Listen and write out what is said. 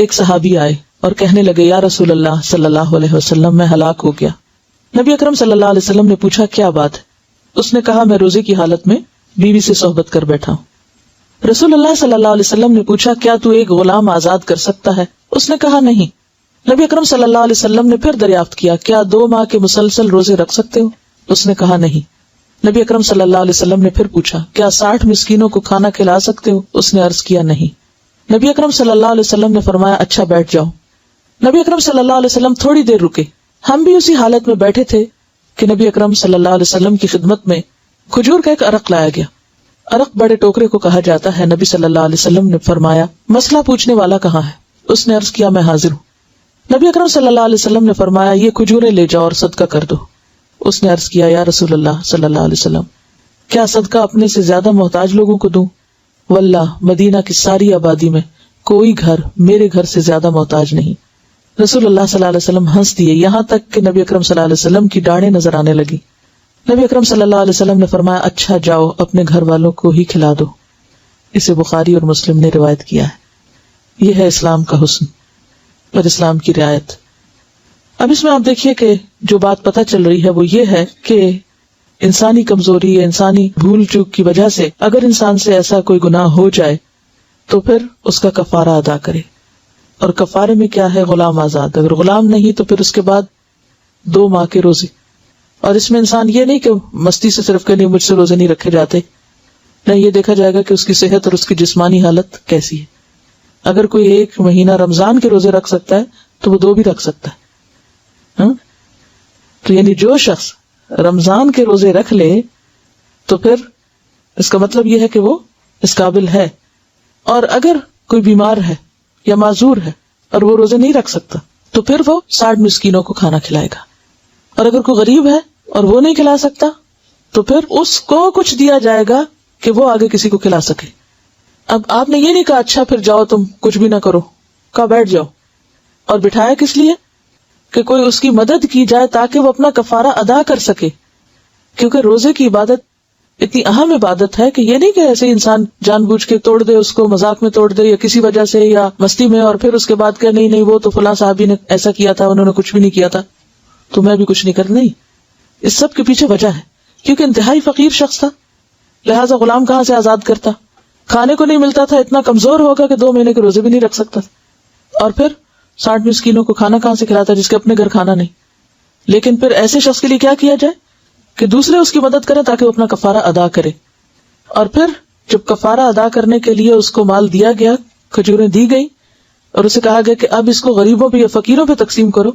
ایک صحابی آئے اور کہنے لگے یا رسول اللہ صلی اللہ علیہ وسلم میں ہلاک ہو گیا۔ نبی اکرم صلی اللہ علیہ وسلم نے پوچھا کیا بات ہے؟ اس نے کہا میں روزے کی حالت میں بیوی سے صحبت کر بیٹھا ہوں۔ رسول اللہ صلی اللہ علیہ وسلم نے پوچھا کیا تو ایک غلام آزاد کر سکتا ہے؟ اس نے کہا نہیں۔ نبی اکرم صلی اللہ علیہ وسلم نے پھر دریافت کیا کیا 2 ماہ کے مسلسل روزے رکھ سکتے ہو؟ اس نے کہا نہیں۔ نبی اکرم صلی اللہ علیہ وسلم نے پھر پوچھا کیا 60 مسکینوں کو کھانا کھلا سکتے ہو؟ اس نے عرض کیا نہیں۔ نبی اکرم صلی اللہ علیہ وسلم نے فرمایا اچھا بیٹھ جاؤ۔ نبی اکرم صلی اللہ علیہ وسلم تھوڑی دیر رکے، ہم بھی اسی حالت میں بیٹھے تھے کہ نبی اکرم صلی اللہ علیہ وسلم کی خدمت میں کھجور کا ایک عرق لایا گیا۔ عرق بڑے ٹوکرے کو کہا جاتا ہے۔ نبی صلی اللہ علیہ وسلم نے فرمایا مسئلہ پوچھنے والا کہاں ہے؟ اس نے عرض کیا میں حاضر ہوں۔ نبی اکرم صلی اللہ علیہ وسلم نے فرمایا یہ کھجوریں لے جاؤ اور صدقہ کر دو۔ اس نے عرض کیا یا رسول اللہ صلی اللہ علیہ وسلم کیا صدقہ اپنے سے زیادہ محتاج لوگوں کو دوں؟ واللہ مدینہ کی ساری آبادی میں کوئی گھر میرے گھر سے زیادہ محتاج نہیں۔ رسول اللہ صلی اللہ علیہ وسلم ہنس دیے یہاں تک کہ نبی اکرم صلی اللہ علیہ وسلم کی ڈاڑیں نظر آنے لگی۔ نبی اکرم صلی اللہ علیہ وسلم نے فرمایا اچھا جاؤ اپنے گھر والوں کو ہی کھلا دو۔ اسے بخاری اور مسلم نے روایت کیا ہے۔ یہ ہے اسلام کا حسن اور اسلام کی رعایت۔ اب اس میں آپ دیکھیے کہ جو بات پتہ چل رہی ہے وہ یہ ہے کہ انسانی کمزوری یا انسانی بھول چوک کی وجہ سے اگر انسان سے ایسا کوئی گناہ ہو جائے تو پھر اس کا کفارہ ادا کرے، اور کفارے میں کیا ہے؟ غلام آزاد۔ اگر غلام نہیں تو پھر اس کے بعد 2 ماہ کے روزے۔ اور اس میں انسان یہ نہیں کہ مستی سے صرف کہ نہیں مجھ سے روزے نہیں رکھے جاتے، نہیں، یہ دیکھا جائے گا کہ اس کی صحت اور اس کی جسمانی حالت کیسی ہے۔ اگر کوئی 1 مہینہ رمضان کے روزے رکھ سکتا ہے تو وہ 2 بھی رکھ سکتا ہے۔ تو یعنی جو شخص رمضان کے روزے رکھ لے تو پھر اس کا مطلب یہ ہے کہ وہ اس قابل ہے۔ اور اگر کوئی بیمار ہے یا معذور ہے اور وہ روزے نہیں رکھ سکتا تو پھر وہ 60 مسکینوں کو کھانا کھلائے گا۔ اور اگر کوئی غریب ہے اور وہ نہیں کھلا سکتا تو پھر اس کو کچھ دیا جائے گا کہ وہ آگے کسی کو کھلا سکے۔ اب آپ نے یہ نہیں کہا اچھا پھر جاؤ تم کچھ بھی نہ کرو، کہا بیٹھ جاؤ۔ اور بٹھایا کس لیے؟ کہ کوئی اس کی مدد کی جائے تاکہ وہ اپنا کفارہ ادا کر سکے، کیونکہ روزے کی عبادت اتنی اہم عبادت ہے کہ یہ نہیں کہ ایسے انسان جان بوجھ کے توڑ دے، اس کو مذاق میں توڑ دے یا کسی وجہ سے یا مستی میں، اور پھر اس کے بعد کہ نہیں وہ تو فلاں صحابی نے ایسا کیا تھا، انہوں نے کچھ بھی نہیں کیا تھا تو میں بھی کچھ نہیں کر۔ نہیں، اس سب کے پیچھے وجہ ہے کیونکہ انتہائی فقیر شخص تھا، لہٰذا غلام کہاں سے آزاد کرتا؟ کھانے کو نہیں ملتا تھا، اتنا کمزور ہوگا کہ 2 مہینے کے روزے بھی نہیں رکھ سکتا، اور پھر 60 مسکینوں کو کھانا کہاں سے کھلاتا جس کے اپنے گھر کھانا نہیں۔ لیکن پھر ایسے شخص کے لیے کیا کیا جائے کہ دوسرے اس کی مدد کریں تاکہ وہ اپنا کفارہ ادا کرے۔ اور پھر جب کفارہ ادا کرنے کے لیے اس کو مال دیا گیا، کھجوریں دی گئی اور اسے کہا گیا کہ اب اس کو غریبوں پہ یا فقیروں پہ تقسیم کرو،